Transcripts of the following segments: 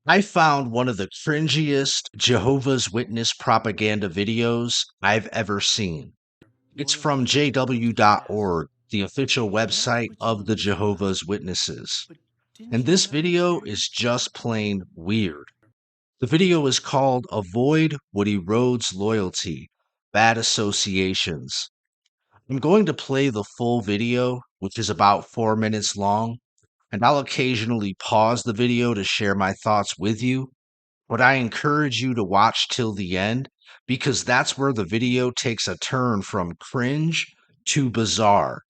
I found one of the cringiest Jehovah's Witness propaganda videos I've ever seen. It's from jw.org, the official website of the Jehovah's Witnesses. And this video is just plain weird. The video is called Avoid What Erodes Loyalty, Bad Associations. I'm going to play the full video, which is about 4 minutes long, and I'll occasionally pause the video to share my thoughts with you, but I encourage you to watch till the end because that's where the video takes a turn from cringe to bizarre.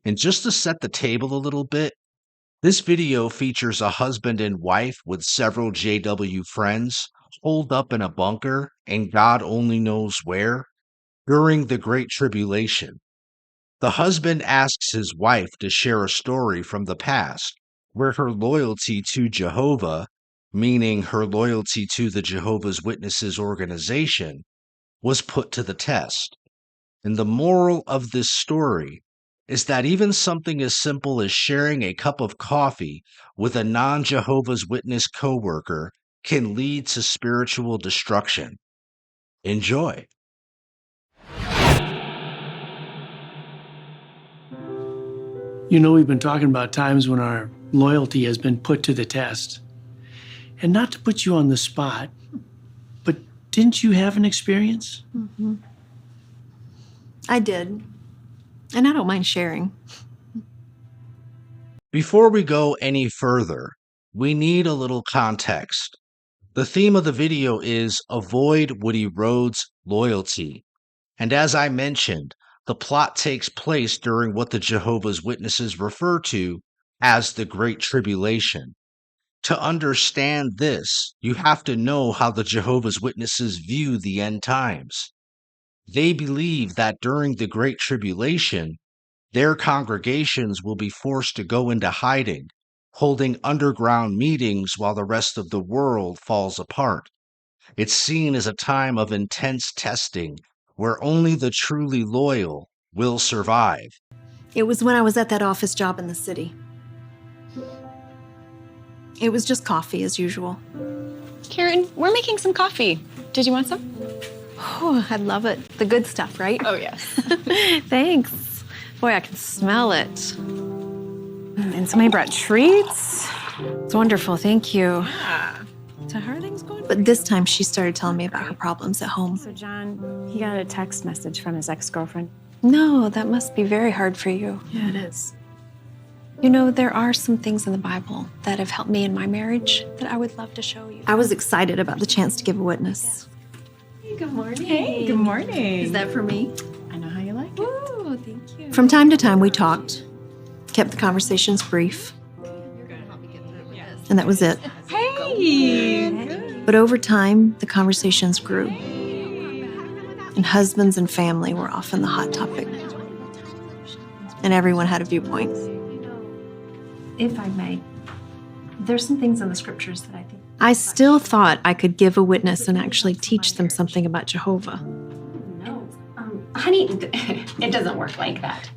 And just to set the table a little bit, this video features a husband and wife with several JW friends holed up in a bunker and God only knows where during the Great Tribulation. The husband asks his wife to share a story from the past where her loyalty to Jehovah, meaning her loyalty to the Jehovah's Witnesses organization, was put to the test. And the moral of this story is that even something as simple as sharing a cup of coffee with a non-Jehovah's Witness coworker can lead to spiritual destruction. Enjoy. You know, we've been talking about times when our loyalty has been put to the test. And not to put you on the spot, but didn't you have an experience? Mm-hmm. I did. And I don't mind sharing. Before we go any further, we need a little context. The theme of the video is Avoid What Erodes Loyalty. And as I mentioned, the plot takes place during what the Jehovah's Witnesses refer to as the Great Tribulation. To understand this, you have to know how the Jehovah's Witnesses view the end times. They believe that during the Great Tribulation, their congregations will be forced to go into hiding, holding underground meetings while the rest of the world falls apart. It's seen as a time of intense testing where only the truly loyal will survive. It was when I was at that office job in the city. It was just coffee as usual. Karen, we're making some coffee. Did you want some? Oh, I love it. The good stuff, right? Oh, yes. Thanks. Boy, I can smell it. And somebody brought treats. It's wonderful, thank you. Yeah. So how are things going? But this time she started telling me about her problems at home. So John, he got a text message from his ex-girlfriend. No, that must be very hard for you. Yeah, it is. You know, there are some things in the Bible that have helped me in my marriage that I would love to show you. I was excited about the chance to give a witness. Hey, good morning. Hey, good morning. Is that for me? I know how you like it. Ooh, thank you. From time to time, we talked, kept the conversations brief. And that was it. Hey! But over time, the conversations grew. And husbands and family were often the hot topic. And everyone had a viewpoint. If I may, there's some things in the scriptures that I think... I still thought I could give a witness and actually teach them something about Jehovah. No. Honey, it doesn't work like that.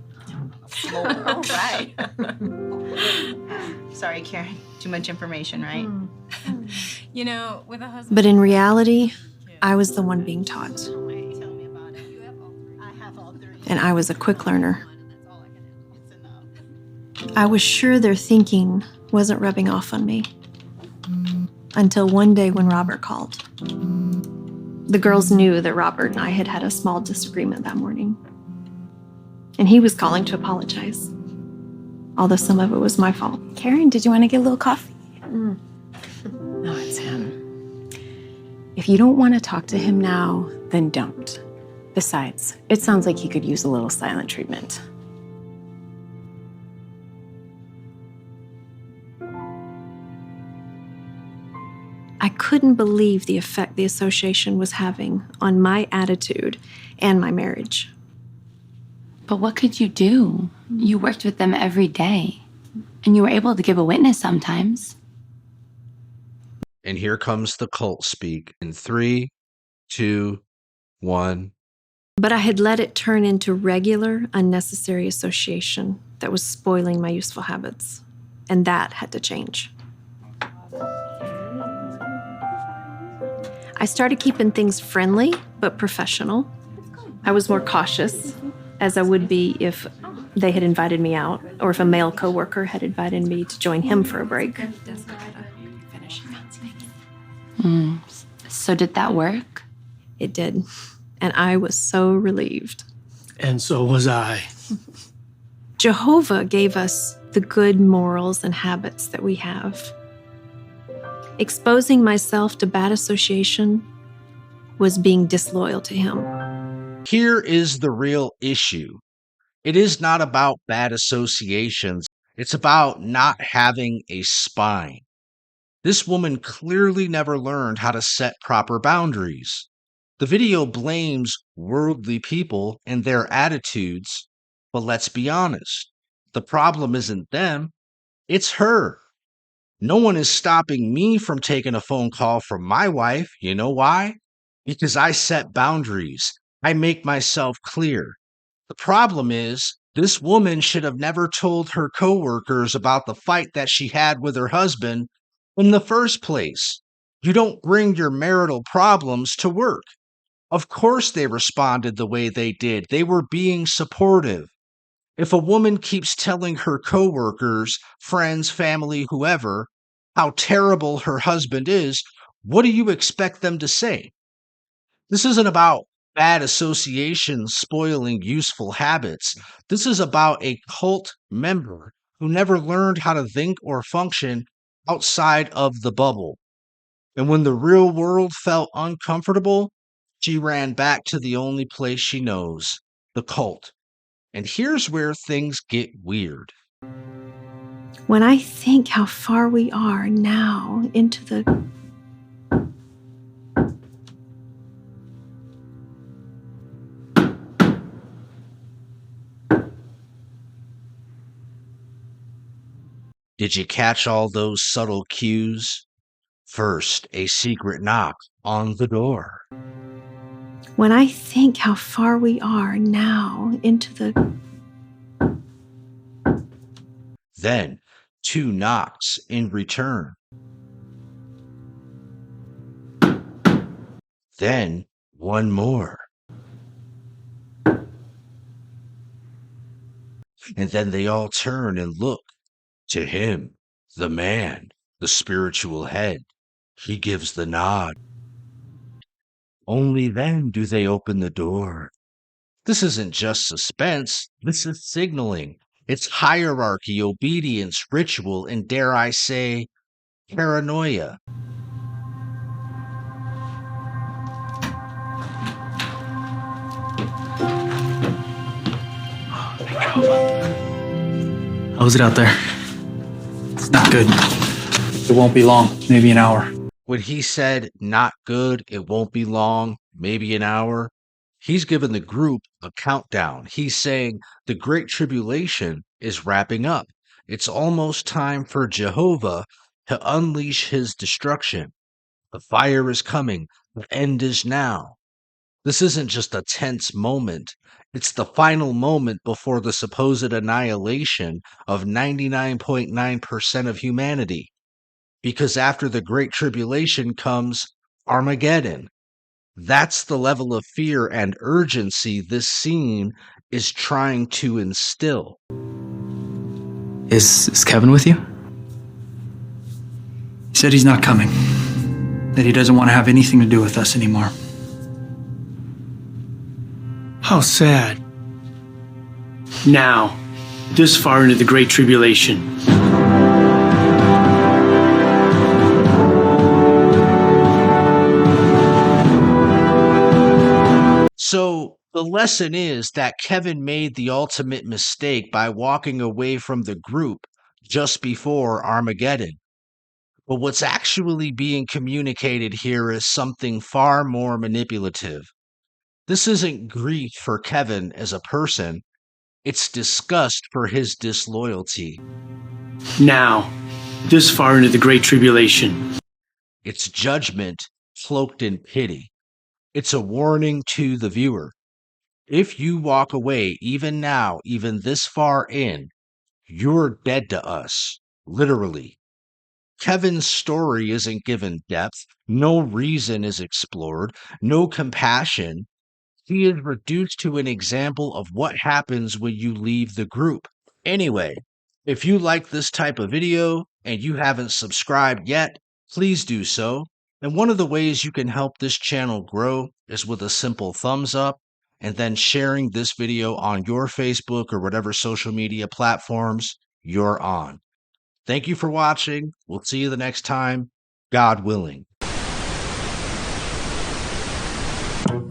All right. Sorry, Karen. Too much information, right? You know, with a husband... But in reality, I was the one being taught. Tell me about it. I have all three. And I was a quick learner. I was sure their thinking wasn't rubbing off on me. Until one day when Robert called. The girls knew that Robert and I had had a small disagreement that morning. And he was calling to apologize. Although some of it was my fault. Karen, did you want to get a little coffee? No, it's him. If you don't want to talk to him now, then don't. Besides, it sounds like he could use a little silent treatment. I couldn't believe the effect the association was having on my attitude and my marriage. But what could you do? You worked with them every day, and you were able to give a witness sometimes. And here comes the cult speak in 3, 2, 1. But I had let it turn into regular, unnecessary association that was spoiling my useful habits. And that had to change. I started keeping things friendly but professional. I was more cautious, as I would be if they had invited me out, or if a male coworker had invited me to join him for a break. So did that work? It did, and I was so relieved. And so was I. Jehovah gave us the good morals and habits that we have. Exposing myself to bad association was being disloyal to him. Here is the real issue. It is not about bad associations. It's about not having a spine. This woman clearly never learned how to set proper boundaries. The video blames worldly people and their attitudes, but let's be honest. The problem isn't them, it's her. No one is stopping me from taking a phone call from my wife. You know why? Because I set boundaries. I make myself clear. The problem is, this woman should have never told her coworkers about the fight that she had with her husband in the first place. You don't bring your marital problems to work. Of course they responded the way they did. They were being supportive. If a woman keeps telling her coworkers, friends, family, whoever, how terrible her husband is, what do you expect them to say? This isn't about bad associations spoiling useful habits. This is about a cult member who never learned how to think or function outside of the bubble. And when the real world felt uncomfortable, she ran back to the only place she knows, the cult. And here's where things get weird. When I think how far we are now into the Did you catch all those subtle cues? First, a secret knock on the door. when I think how far we are now into the Then, two knocks in return. Then, one more. And then they all turn and look to him, the man, the spiritual head. He gives the nod. Only then do they open the door. This isn't just suspense, this is signaling. It's hierarchy, obedience, ritual, and dare I say, paranoia. How was it out there? It's not good. It won't be long, maybe an hour. When he said, not good, it won't be long, maybe an hour, he's given the group a countdown. He's saying the Great Tribulation is wrapping up. It's almost time for Jehovah to unleash his destruction. The fire is coming. The end is now. This isn't just a tense moment. It's the final moment before the supposed annihilation of 99.9% of humanity. Because after the Great Tribulation comes Armageddon. That's the level of fear and urgency this scene is trying to instill. Is Kevin with you? He said he's not coming. That he doesn't want to have anything to do with us anymore. How sad. Now, this far into the Great Tribulation. So the lesson is that Kevin made the ultimate mistake by walking away from the group just before Armageddon. But what's actually being communicated here is something far more manipulative. This isn't grief for Kevin as a person, it's disgust for his disloyalty. Now, this far into the Great Tribulation. It's judgment cloaked in pity. It's a warning to the viewer. If you walk away, even now, even this far in, you're dead to us. literally. Kevin's story isn't given depth, no reason is explored, no compassion. He is reduced to an example of what happens when you leave the group. Anyway, if you like this type of video and you haven't subscribed yet, please do so. And one of the ways you can help this channel grow is with a simple thumbs up and then sharing this video on your Facebook or whatever social media platforms you're on. Thank you for watching. We'll see you the next time, God willing.